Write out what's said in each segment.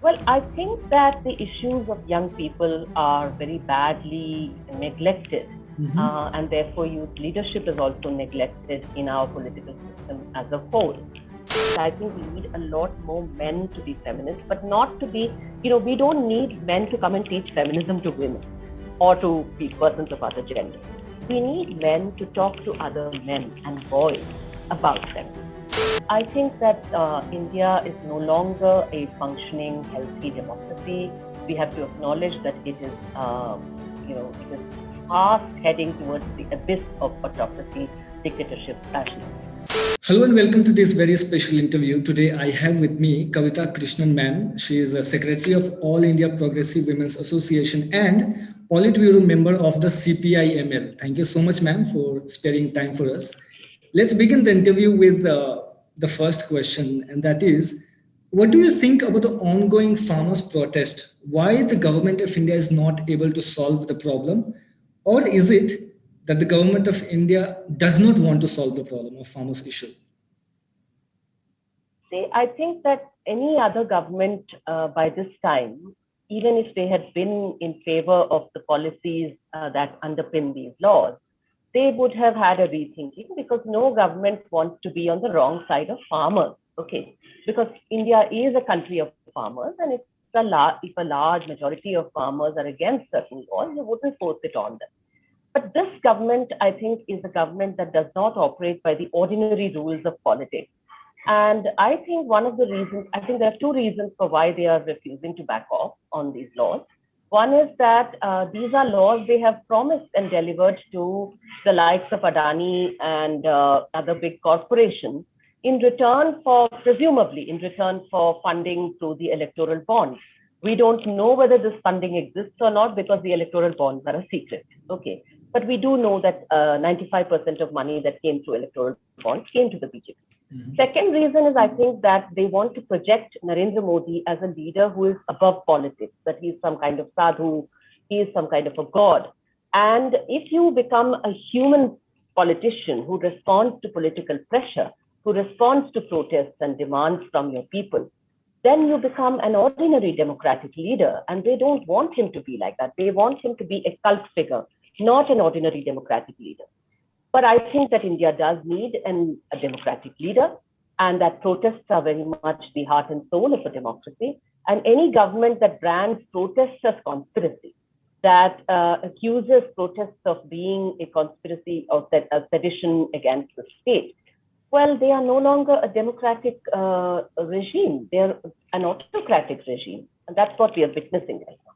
Well, I think that the issues of young people are very badly neglected, and therefore youth leadership is also neglected in our political system as a whole. I think we need a lot more men to be feminists, but not to be, we don't need men to come and teach feminism to women or to persons of other gender. We need men to talk to other men and boys about feminism. I think that India is no longer a functioning, healthy democracy. We have to acknowledge that it is fast heading towards the abyss of autocracy, dictatorship, fascism. Hello and welcome to this very special interview. Today I have with me Kavita Krishnan ma'am. She is a secretary of All India Progressive Women's Association and Politburo member of the CPI-ML. Thank you so much ma'am for sparing time for us. Let's begin the interview with the first question, and that is, what do you think about the ongoing farmers' protest? Why the government of India is not able to solve the problem? Or is it that the government of India does not want to solve the problem of farmers' issue? See, I think that any other government by this time, even if they had been in favor of the policies that underpin these laws, they would have had a rethinking, because no government wants to be on the wrong side of farmers. Okay, because India is a country of farmers, and if a large majority of farmers are against certain laws, you wouldn't force it on them. But this government, I think, is a government that does not operate by the ordinary rules of politics. And I think one of the reasons, I think there are two reasons for why they are refusing to back off on these laws. One is that these are laws they have promised and delivered to the likes of Adani and other big corporations presumably in return for funding through the electoral bonds. We don't know whether this funding exists or not, because the electoral bonds are a secret. Okay. But we do know that 95% of money that came through electoral bonds came to the BJP. Second reason is, I think, that they want to project Narendra Modi as a leader who is above politics, that he's some kind of sadhu, he is some kind of a god. And if you become a human politician who responds to political pressure, who responds to protests and demands from your people, then you become an ordinary democratic leader. And they don't want him to be like that. They want him to be a cult figure, not an ordinary democratic leader. But I think that India does need a democratic leader, and that protests are very much the heart and soul of a democracy. And any government that brands protests as conspiracy, that accuses protests of being a conspiracy or a sedition against the state, well, they are no longer a democratic regime. They're an autocratic regime. And that's what we are witnessing right now.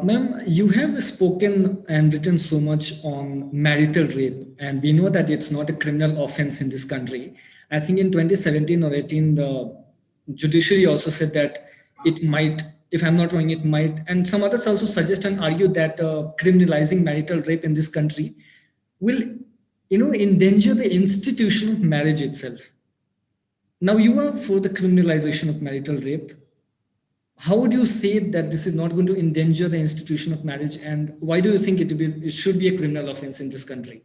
Ma'am, you have spoken and written so much on marital rape, and we know that it's not a criminal offense in this country. I think in 2017 or 18, the judiciary also said that it might, if I'm not wrong, it might, and some others also suggest and argue that criminalizing marital rape in this country will, endanger the institution of marriage itself. Now, you are for the criminalization of marital rape. How would you say that this is not going to endanger the institution of marriage, and why do you think it should be a criminal offense in this country?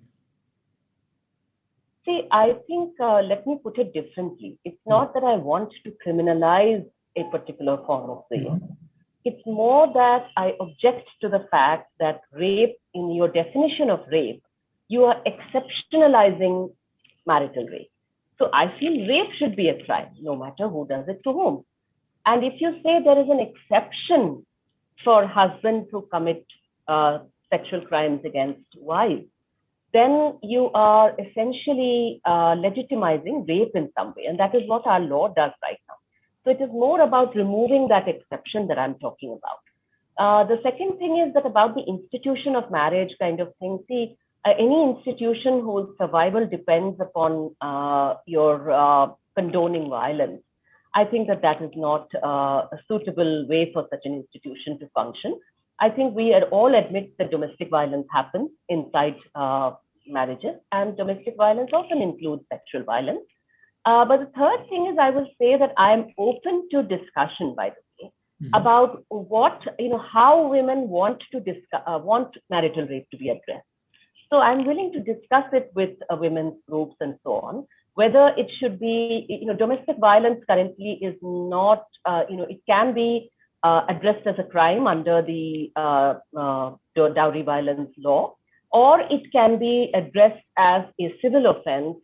See, I think, let me put it differently. It's not that I want to criminalize a particular form of rape. It's more that I object to the fact that rape, in your definition of rape, you are exceptionalizing marital rape. So I feel rape should be a crime, no matter who does it to whom. And if you say there is an exception for husbands who commit sexual crimes against wives, then you are essentially legitimizing rape in some way. And that is what our law does right now. So it is more about removing that exception that I'm talking about. The second thing is that about the institution of marriage kind of thing. See, any institution whose survival depends upon your condoning violence, I think that is not a suitable way for such an institution to function. I think we all admit that domestic violence happens inside marriages, and domestic violence often includes sexual violence. But the third thing is, I will say that I am open to discussion, by the way, about how women want marital rape to be addressed. So I'm willing to discuss it with women's groups and so on. whether it should be, domestic violence currently is not, it can be addressed as a crime under the dowry violence law, or it can be addressed as a civil offense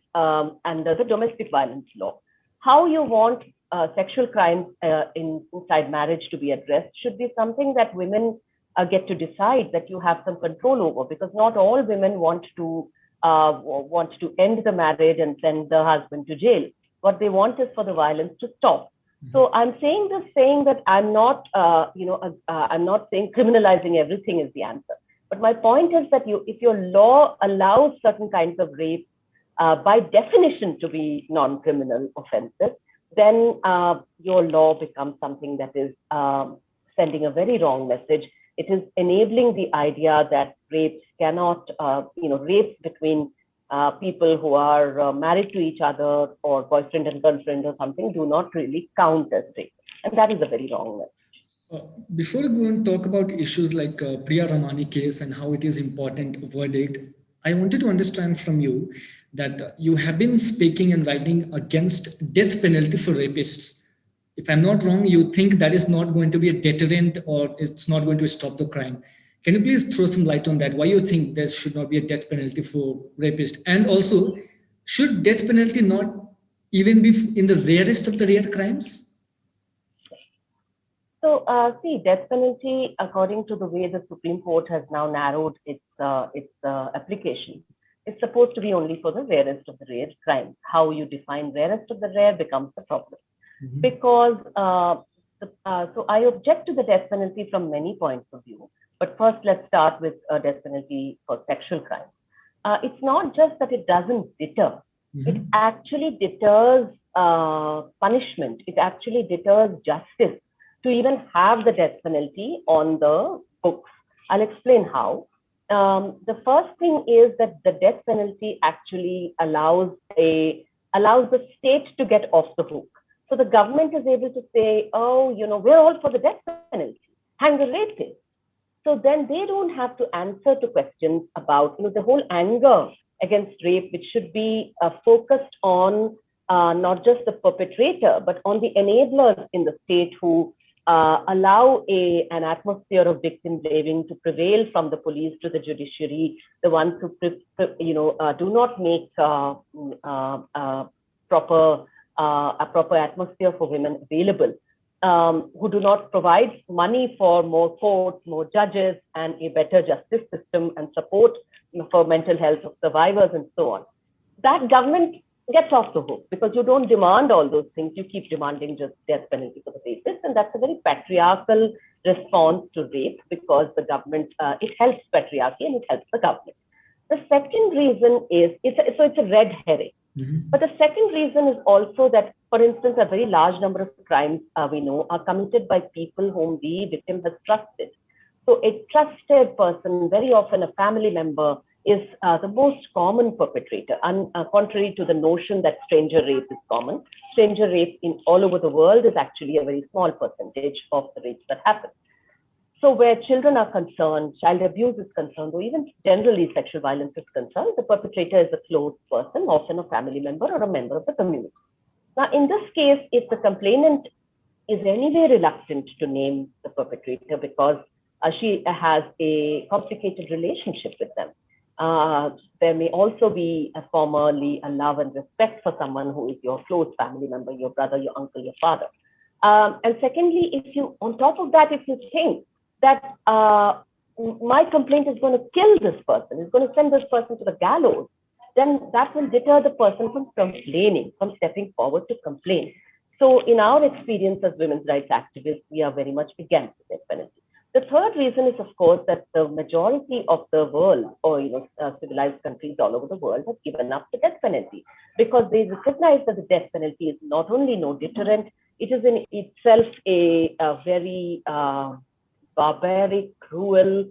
under the domestic violence law. How you want sexual crimes inside marriage to be addressed should be something that women get to decide, that you have some control over, because not all women want to end the marriage and send the husband to jail. What they want is for the violence to stop. So I'm saying that I'm not, I'm not saying criminalizing everything is the answer. But my point is that if your law allows certain kinds of rape by definition to be non-criminal offenses, then your law becomes something that is sending a very wrong message. It is enabling the idea that rapes cannot, rapes between people who are married to each other or boyfriend and girlfriend or something do not really count as rape. And that is a very wrong message. Before we go and talk about issues like Priya Ramani case and how it is important verdict, I wanted to understand from you that you have been speaking and writing against death penalty for rapists. If I'm not wrong, you think that is not going to be a deterrent or it's not going to stop the crime. Can you please throw some light on that? Why you think there should not be a death penalty for rapists? And also, should death penalty not even be in the rarest of the rare crimes? So, see, death penalty, according to the way the Supreme Court has now narrowed its application, is supposed to be only for the rarest of the rare crimes. How you define rarest of the rare becomes the problem. Mm-hmm. Because, so I object to the death penalty from many points of view. But first, let's start with death penalty for sexual crimes. It's not just that it doesn't deter. Mm-hmm. It actually deters punishment. It actually deters justice to even have the death penalty on the books. I'll explain how. The first thing is that the death penalty actually allows the state to get off the hook. So the government is able to say, oh, we're all for the death penalty, hang the rapist. So then they don't have to answer to questions about, the whole anger against rape, which should be focused on not just the perpetrator, but on the enablers in the state who allow an atmosphere of victim blaming to prevail from the police to the judiciary, the ones who do not make a proper atmosphere for women available, who do not provide money for more courts, more judges, and a better justice system and support for mental health of survivors and so on. That government gets off the hook because you don't demand all those things. You keep demanding just death penalty for the rapist. And that's a very patriarchal response to rape because the government, it helps patriarchy and it helps the government. The second reason is, it's a red herring. Mm-hmm. But the second reason is also that, for instance, a very large number of crimes we know are committed by people whom the victim has trusted. So a trusted person, very often a family member, is the most common perpetrator, and contrary to the notion that stranger rape is common. Stranger rape all over the world is actually a very small percentage of the rapes that happen. So where children are concerned, child abuse is concerned, or even generally sexual violence is concerned, the perpetrator is a close person, often a family member or a member of the community. Now, in this case, if the complainant is anyway reluctant to name the perpetrator because she has a complicated relationship with them, there may also be formerly a love and respect for someone who is your close family member, your brother, your uncle, your father. And secondly, if you, on top of that, if you think that my complaint is going to kill this person, is going to send this person to the gallows, then that will deter the person from complaining, from stepping forward to complain. So in our experience as women's rights activists, we are very much against the death penalty. The third reason is, of course, that the majority of the world, or civilized countries all over the world, have given up the death penalty because they recognize that the death penalty is not only no deterrent, it is in itself a very barbaric, cruel.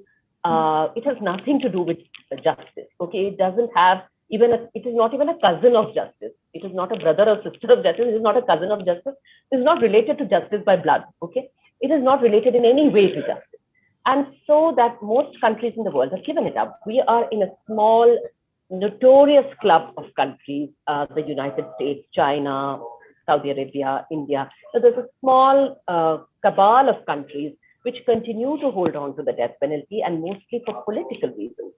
It has nothing to do with justice. Okay, it doesn't have it is not even a cousin of justice. It is not a brother or sister of justice. It is not a cousin of justice. It is not related to justice by blood. Okay, it is not related in any way to justice. And so that most countries in the world have given it up. We are in a small notorious club of countries, the United States, China, Saudi Arabia, India. So there's a small cabal of countries which continue to hold on to the death penalty, and mostly for political reasons.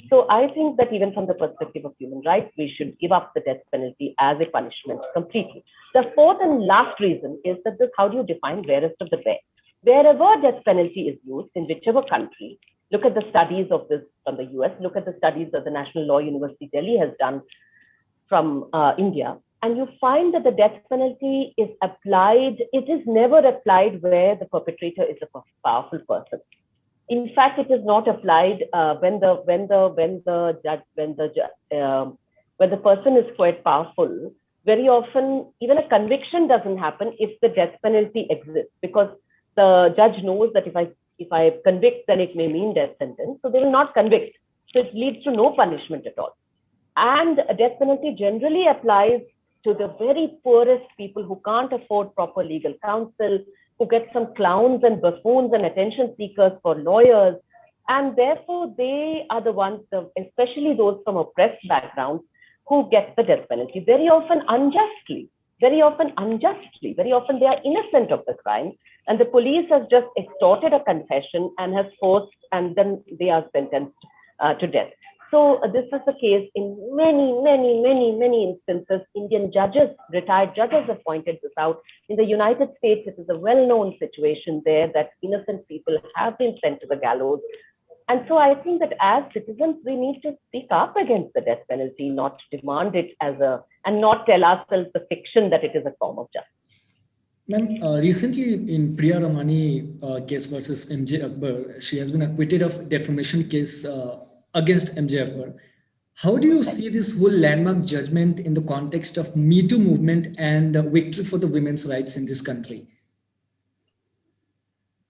So I think that even from the perspective of human rights, we should give up the death penalty as a punishment completely. The fourth and last reason is that how do you define rarest of the rare? Wherever death penalty is used, in whichever country, look at the studies of this from the US, look at the studies that the National Law University Delhi has done from India, and you find that the death penalty is applied, it is never applied where the perpetrator is a powerful person. In fact, it is not applied when the person is quite powerful. Very often, even a conviction doesn't happen if the death penalty exists, because the judge knows that if I convict, then it may mean death sentence. So they will not convict. So it leads to no punishment at all. And a death penalty generally applies to the very poorest people who can't afford proper legal counsel, who get some clowns and buffoons and attention seekers for lawyers. And therefore, they are the ones, especially those from oppressed backgrounds, who get the death penalty, very often unjustly. Very often they are innocent of the crime, and the police has just extorted a confession and has forced, and then they are sentenced to death. So this is the case in many instances. Indian judges, retired judges have pointed this out. In the United States, it is a well-known situation there that innocent people have been sent to the gallows. And so I think that as citizens, we need to speak up against the death penalty, not demand it and not tell ourselves the fiction that it is a form of justice. Ma'am, recently in Priya Ramani case versus MJ Akbar, she has been acquitted of defamation case against MJ Akbar. How do you see this whole landmark judgment in the context of Me Too movement and victory for the women's rights in this country?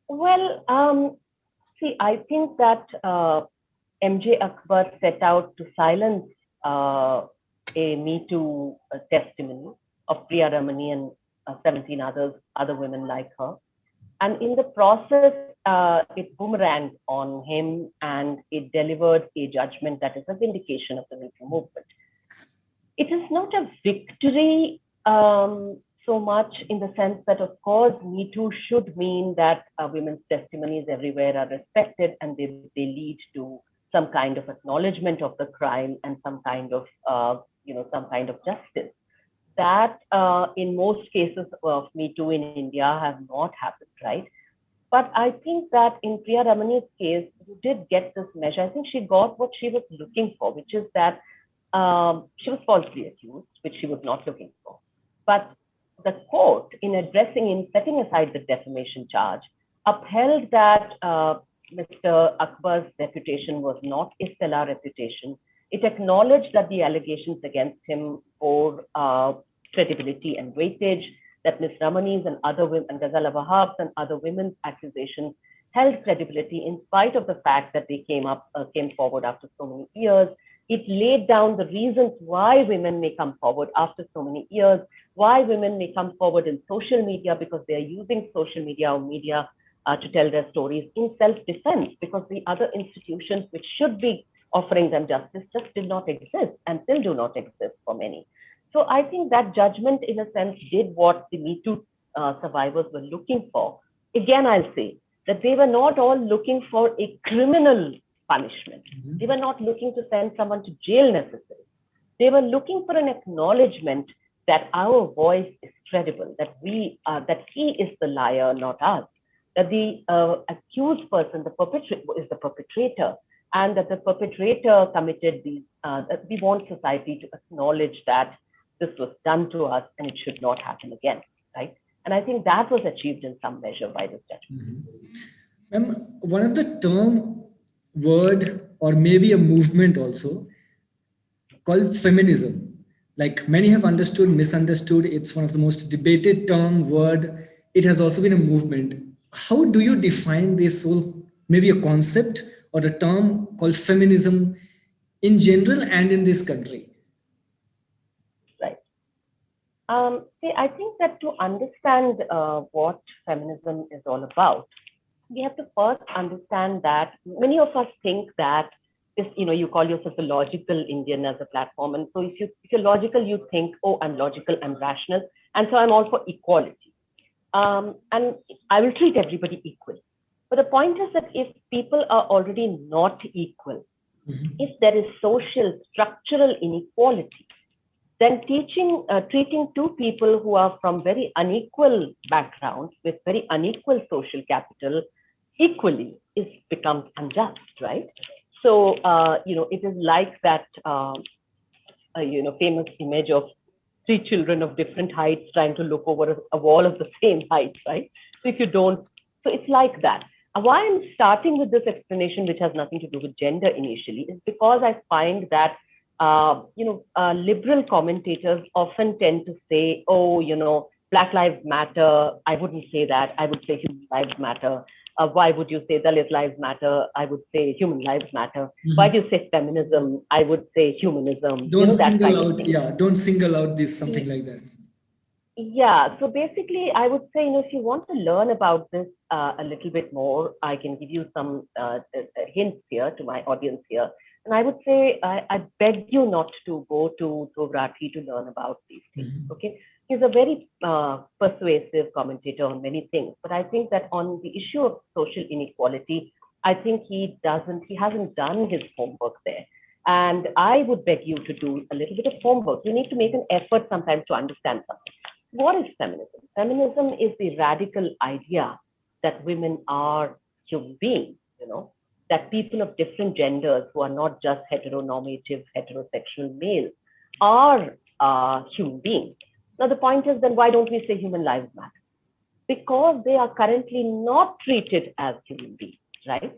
Well, see, I think that MJ Akbar set out to silence a Me Too testimony of Priya Ramani and 17 other women like her. And in the process, it boomeranged on him, and it delivered a judgment that is a vindication of the Me Too movement. It is not a victory so much in the sense that, of course, Me Too should mean that women's testimonies everywhere are respected, and they lead to some kind of acknowledgement of the crime and some kind of justice. That in most cases of Me Too in India have not happened, right? But I think that in Priya Ramani's case, you did get this measure. I think she got what she was looking for, which is that she was falsely accused, which she was not looking for. But the court, in setting aside the defamation charge, upheld that Mr. Akbar's reputation was not a stellar reputation. It acknowledged that the allegations against him bore credibility and weightage, that Ms. Ramani's and other women, and Ghazala Wahab's and other women's accusations held credibility in spite of the fact that they came forward after so many years. It laid down the reasons why women may come forward after so many years, why women may come forward in social media, because they are using social media or media to tell their stories in self-defense, because the other institutions which should be offering them justice just did not exist and still do not exist for many. So I think that judgment, in a sense, did what the Me Too survivors were looking for. Again, I'll say that they were not all looking for a criminal punishment. Mm-hmm. They were not looking to send someone to jail necessarily. They were looking for an acknowledgement that our voice is credible, that he is the liar, not us, that the accused person, the perpetrator, is the perpetrator, and that the perpetrator committed these. That we want society to acknowledge that this was done to us and it should not happen again, right? And I think that was achieved in some measure by this judgment. Mm-hmm. One of the term, word, or maybe a movement also called feminism. Like many have understood, misunderstood. It's one of the most debated term, word. It has also been a movement. How do you define this whole, maybe a concept or a term called feminism in general and in this country? See, I think that to understand what feminism is all about, we have to first understand that many of us think that you call yourself a logical Indian as a platform. And so if you're logical, you think, oh, I'm logical, I'm rational. And so I'm all for equality. And I will treat everybody equally. But the point is that if people are already not equal, if there is social structural inequality, then treating two people who are from very unequal backgrounds with very unequal social capital equally becomes unjust, right? So, it is like that, famous image of three children of different heights trying to look over a wall of the same height, right? So if you don't, so it's like that. Why I'm starting with this explanation, which has nothing to do with gender initially, is because I find that liberal commentators often tend to say, oh, Black Lives Matter. I wouldn't say that. I would say human lives matter. Why would you say Dalit lives matter? I would say human lives matter. Mm-hmm. Why do you say feminism? I would say humanism. Don't single out, don't single out this, something like that. Yeah, so basically, I would say, if you want to learn about this a little bit more, I can give you some hints here to my audience here. And I would say, I beg you not to go to Rathi to learn about these things, okay? He's a very persuasive commentator on many things, but I think that on the issue of social inequality, I think he hasn't done his homework there. And I would beg you to do a little bit of homework. You need to make an effort sometimes to understand something. What is feminism? Feminism is the radical idea that women are human beings, that people of different genders who are not just heteronormative, heterosexual males are human beings. Now, the point is then why don't we say human lives matter? Because they are currently not treated as human beings, right?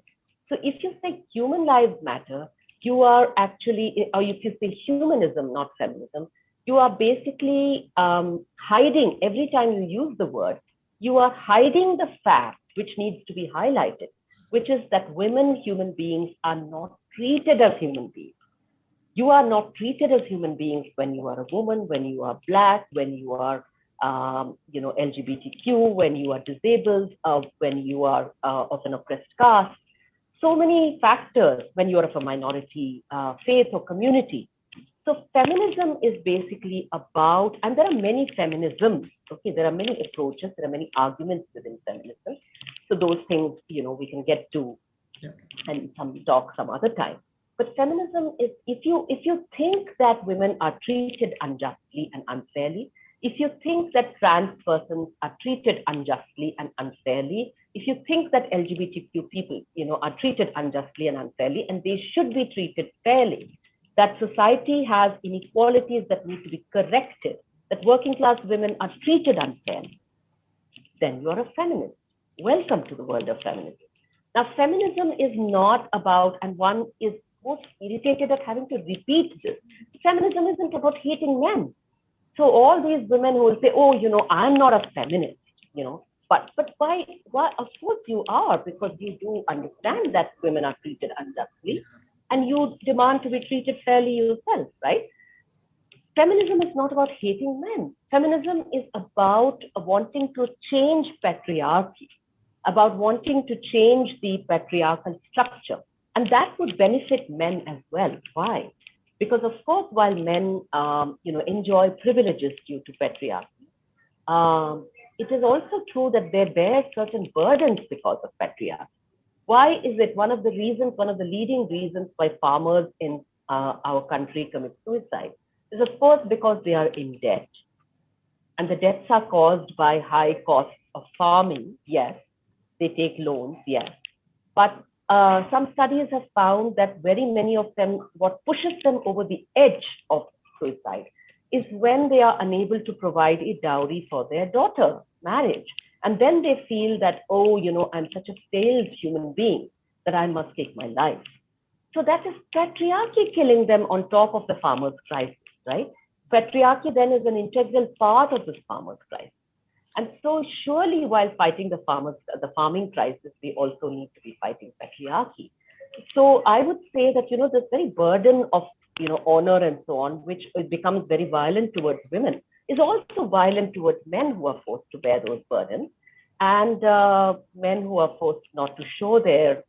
So if you say human lives matter, you are actually, or if you say humanism, not feminism, you are basically hiding, every time you use the word, you are hiding the fact which needs to be highlighted, which is that women, human beings, are not treated as human beings. You are not treated as human beings when you are a woman, when you are Black, when you are LGBTQ, when you are disabled, when you are of an oppressed caste. So many factors when you are of a minority faith or community. So feminism is basically about, and there are many feminisms, okay? There are many approaches, there are many arguments within feminism. So those things, we can get to and talk some other time. But feminism is, if you think that women are treated unjustly and unfairly, if you think that trans persons are treated unjustly and unfairly, if you think that LGBTQ people, are treated unjustly and unfairly, and they should be treated fairly, that society has inequalities that need to be corrected, that working class women are treated unfairly, then you're a feminist. Welcome to the world of feminism. Now, feminism is not about, and one is most irritated at having to repeat this, feminism isn't about hating men. So all these women who will say, oh, I'm not a feminist, but why? Of course you are, because you do understand that women are treated unjustly, and you demand to be treated fairly yourself, right? Feminism is not about hating men. Feminism is about wanting to change patriarchy, about wanting to change the patriarchal structure. And that would benefit men as well. Why? Because of course, while men, enjoy privileges due to patriarchy, it is also true that they bear certain burdens because of patriarchy. Why is it one of the leading reasons why farmers in our country commit suicide is, of course, because they are in debt. And the debts are caused by high costs of farming, yes. They take loans, yes. But some studies have found that very many of them, what pushes them over the edge of suicide is when they are unable to provide a dowry for their daughter's marriage. And then they feel that, I'm such a failed human being that I must take my life. So that is patriarchy killing them on top of the farmer's crisis, right? Patriarchy then is an integral part of this farmer's crisis. And so surely while fighting the farming crisis, we also need to be fighting patriarchy. So I would say that, this very burden of, honor and so on, which becomes very violent towards women, is also violent towards men who are forced to bear those burdens, and men who are forced not to show their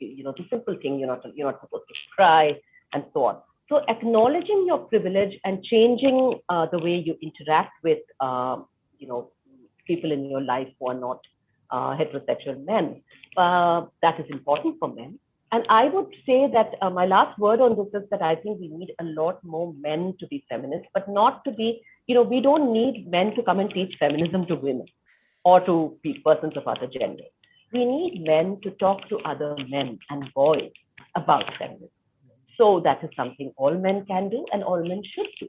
the simple thing, you're not supposed to cry and so on. So acknowledging your privilege and changing the way you interact with, people in your life who are not heterosexual men, that is important for men. And I would say that my last word on this is that I think we need a lot more men to be feminists, but not to be, we don't need men to come and teach feminism to women or to persons of other genders. We need men to talk to other men and boys about feminism. So that is something all men can do and all men should do.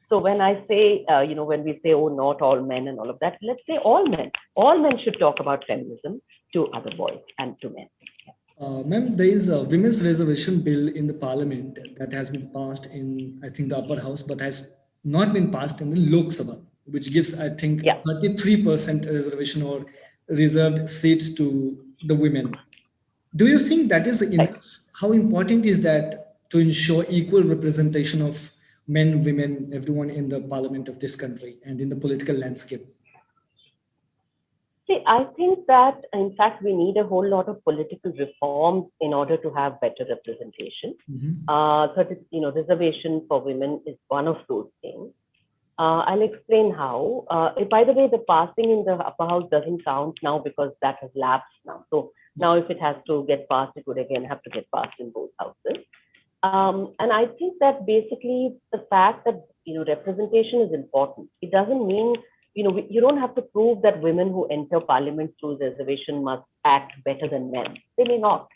So when I say, when we say, oh, not all men and all of that, let's say all men. All men should talk about feminism to other boys and to men. Ma'am, there is a women's reservation bill in the parliament that has been passed in, I think, the upper house, but has not been passed in the Lok Sabha, which gives, I think, 33% reservation or reserved seats to the women. Do you think that is enough? Right. How important is that to ensure equal representation of men, women, everyone in the parliament of this country and in the political landscape? See, I think that, in fact, we need a whole lot of political reforms in order to have better representation. Reservation for women is one of those things. I'll explain how. By the way, the passing in the upper house doesn't count now because that has lapsed now. So now if it has to get passed, it would again have to get passed in both houses. And I think that basically the fact that, representation is important. It doesn't mean, you don't have to prove that women who enter parliament through reservation must act better than men. They may not.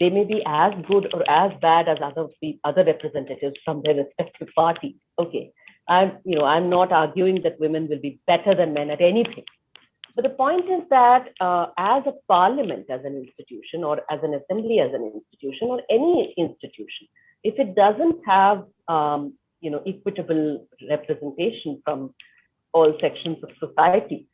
They may be as good or as bad as other representatives from their respective parties. Okay. I'm not arguing that women will be better than men at anything. But the point is that as a parliament, as an institution, or as an assembly, as an institution, or any institution, if it doesn't have, equitable representation from all sections of society,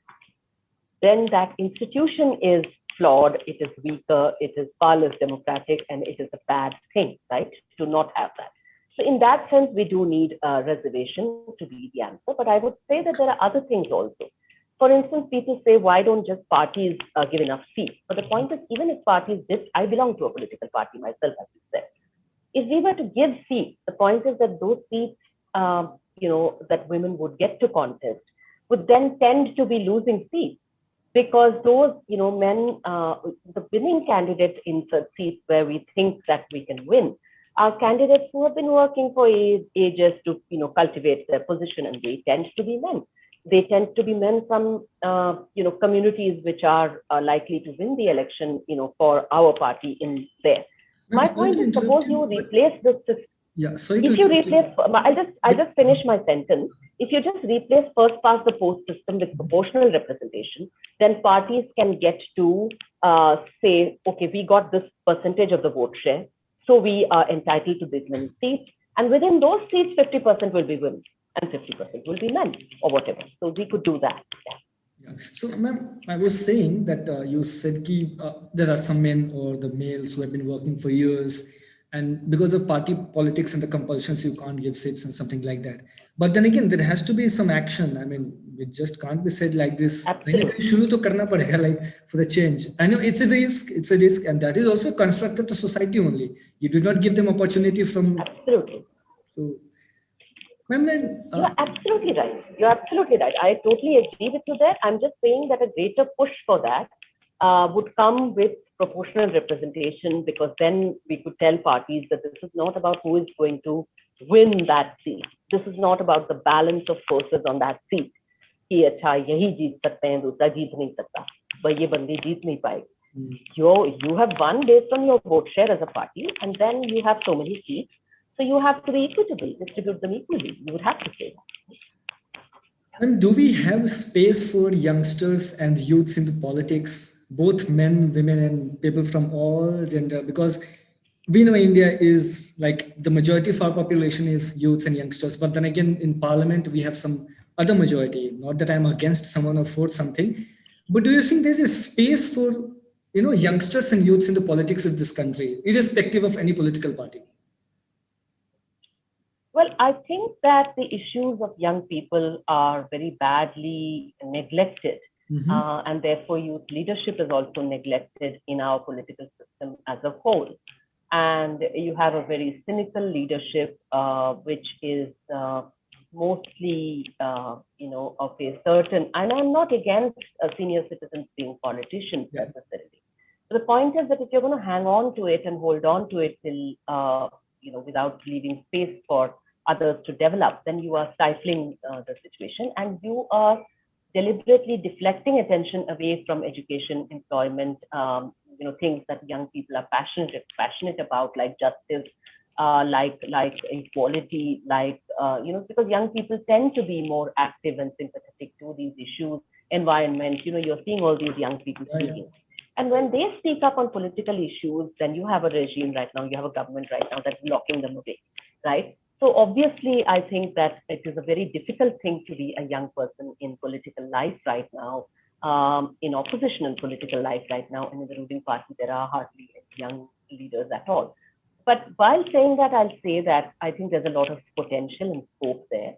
then that institution is flawed, it is weaker, it is far less democratic, and it is a bad thing, right, to not have that. So in that sense, we do need a reservation to be the answer. But I would say that there are other things also. For instance, people say, why don't just parties give enough seats? But the point is, even if parties did, I belong to a political party myself, as you said. If we were to give seats, the point is that those seats, that women would get to contest would then tend to be losing seats, because those, men, the winning candidates insert seats where we think that we can win are candidates who have been working for ages to, cultivate their position, and they tend to be men. They tend to be men from, communities which are likely to win the election, for our party in there. My point is, suppose you replace the system. Yeah, sorry. If you replace, I'll just finish my sentence. If you just replace first past the post system with proportional representation, then parties can get to say, okay, we got this percentage of the vote share, so we are entitled to this many seats. And within those seats, 50% will be women and 50% will be men, or whatever. So we could do that. Yeah. So, ma'am, I was saying that you said there are some men or the males who have been working for years, and because of party politics and the compulsions, you can't give seats and something like that. But then again, there has to be some action. I mean, it just can't be said like this. Like for the change. I know it's a risk, and that is also constructive to society only. You do not give them opportunity from. Absolutely. So, you're absolutely right. You're absolutely right. I totally agree with you there. I'm just saying that a greater push for that would come with proportional representation, because then we could tell parties that this is not about who is going to win that seat. This is not about the balance of forces on that seat. कि अच्छा यही जीत सकते हैं, दूसरा जीत नहीं सकता, ये बंदी जीत नहीं पाएगी. You have won based on your vote share as a party, and then you have so many seats. So you have to be equitable, distribute them equally. You would have to say that. And do we have space for youngsters and youths into politics, both men, women, and people from all gender? Because we know India is like the majority of our population is youths and youngsters. But then again, in parliament, we have some other majority. Not that I'm against someone or for something, but do you think there's a space for, youngsters and youths in the politics of this country, irrespective of any political party? Well, I think that the issues of young people are very badly neglected And therefore youth leadership is also neglected in our political system as a whole. And you have a very cynical leadership, which is mostly, of a certain, and I'm not against senior citizens being politicians necessarily. So the point is that if you're going to hang on to it and hold on to it till, without leaving space for others to develop, then you are stifling the situation, and you are deliberately deflecting attention away from education, employment, things that young people are passionate about, like justice, like equality, because young people tend to be more active and sympathetic to these issues, environment. You're seeing all these young people speaking. And when they speak up on political issues, then you have a regime right now, you have a government right now that's blocking them away, right? So obviously, I think that it is a very difficult thing to be a young person in political life right now, in oppositional political life right now, and in the ruling party, there are hardly any young leaders at all. But while saying that, I'll say that I think there's a lot of potential and scope there.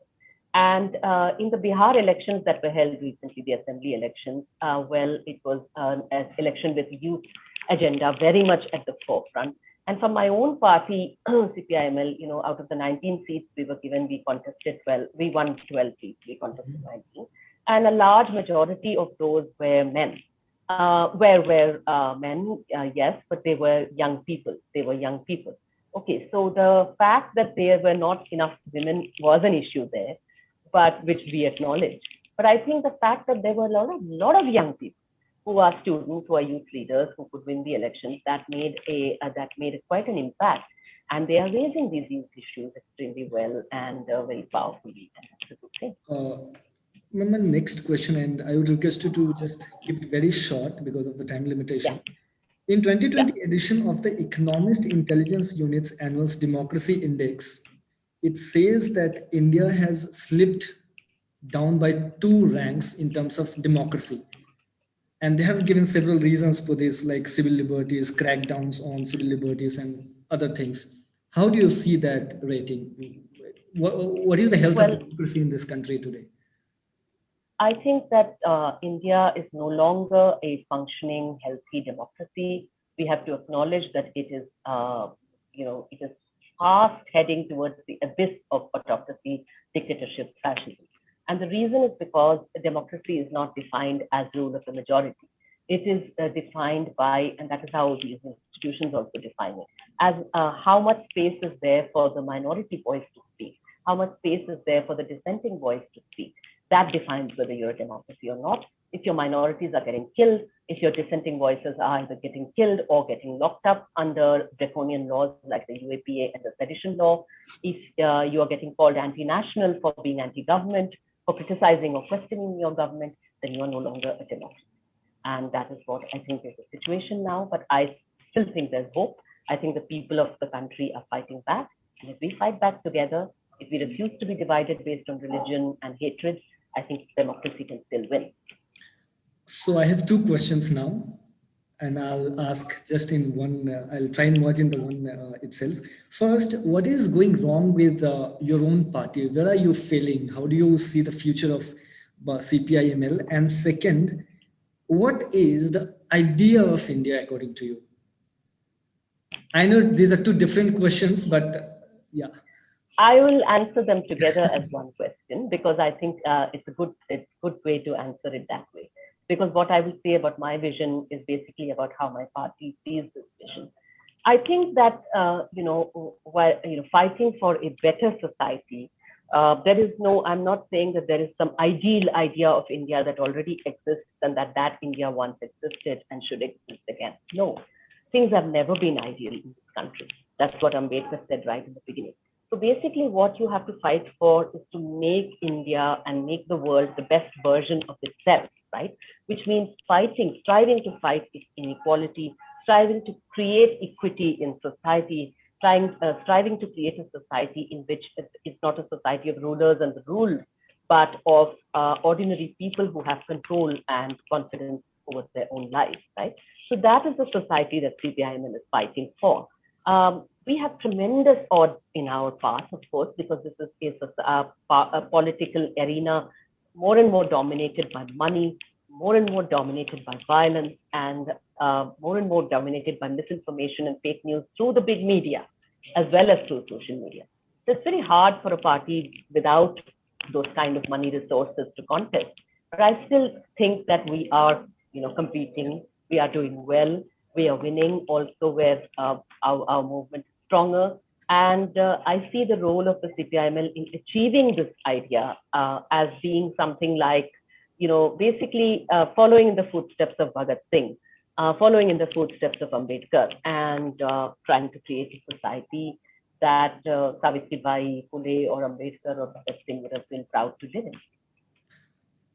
And in the Bihar elections that were held recently, the assembly elections, it was an election with youth agenda very much at the forefront. And from my own party, CPIML, out of the 19 seats we were given, we contested 12, we won 12 seats, we contested 19. And a large majority of those were men. Men, yes, but they were young people. Okay, so the fact that there were not enough women was an issue there, but which we acknowledge. But I think the fact that there were a lot of young people who are students, who are youth leaders, who could win the elections, that made quite an impact. And they are raising these youth issues extremely well and very powerfully. And that's a good thing. My next question, and I would request you to just keep it very short because of the time limitation. Yeah. In 2020 edition of the Economist Intelligence Unit's Annual Democracy Index, it says that India has slipped down by 2 ranks in terms of democracy. And they have given several reasons for this, like civil liberties, crackdowns on civil liberties and other things. How do you see that rating? What is the health of democracy in this country today? I think that India is no longer a functioning, healthy democracy. We have to acknowledge that it is, it is fast heading towards the abyss of autocracy, dictatorship, fascism. And the reason is because democracy is not defined as rule of the majority. It is defined by, and that is how these institutions also define it, as how much space is there for the minority voice to speak, how much space is there for the dissenting voice to speak. That defines whether you're a democracy or not. If your minorities are getting killed, if your dissenting voices are either getting killed or getting locked up under draconian laws like the UAPA and the sedition law, if you are getting called anti-national for being anti-government, for criticizing or questioning your government, then you are no longer a democracy. And that is what I think is the situation now. But I still think there's hope. I think the people of the country are fighting back. And if we fight back together, if we refuse to be divided based on religion and hatred, I think democracy can still win. So I have 2 questions now, and I'll ask just in one. I'll try and merge in the one itself. First, what is going wrong with your own party? Where are you failing? How do you see the future of CPIML? And second, what is the idea of India according to you? I know these are 2 different questions, but yeah. I will answer them together as one question because I think it's a good way to answer it that way. Because what I will say about my vision is basically about how my party sees this vision. I think that fighting for a better society, I'm not saying that there is some ideal idea of India that already exists and that India once existed and should exist again. No, things have never been ideal in this country. That's what Ambedkar said right in the beginning. So basically what you have to fight for is to make India and make the world the best version of itself, right? Which means striving to fight inequality, striving to create equity in society, striving to create a society in which it's not a society of rulers and the ruled, but of ordinary people who have control and confidence over their own lives, right? So that is the society that CPIML is fighting for. We have tremendous odds in our path, of course, because this is a political arena more and more dominated by money, more and more dominated by violence and more and more dominated by misinformation and fake news through the big media as well as through social media. So it's very hard for a party without those kind of money resources to contest. But I still think that we are, competing. We are doing well. We are winning also where our movement is stronger. And I see the role of the CPIML in achieving this idea as being something like, basically following in the footsteps of Bhagat Singh, following in the footsteps of Ambedkar, and trying to create a society that Savitribai Phule or Ambedkar or Bhagat Singh would have been proud to live in.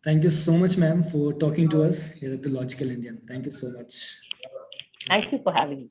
Thank you so much, ma'am, for talking to us here at the Logical Indian. Thank you so much. Thank you for having me.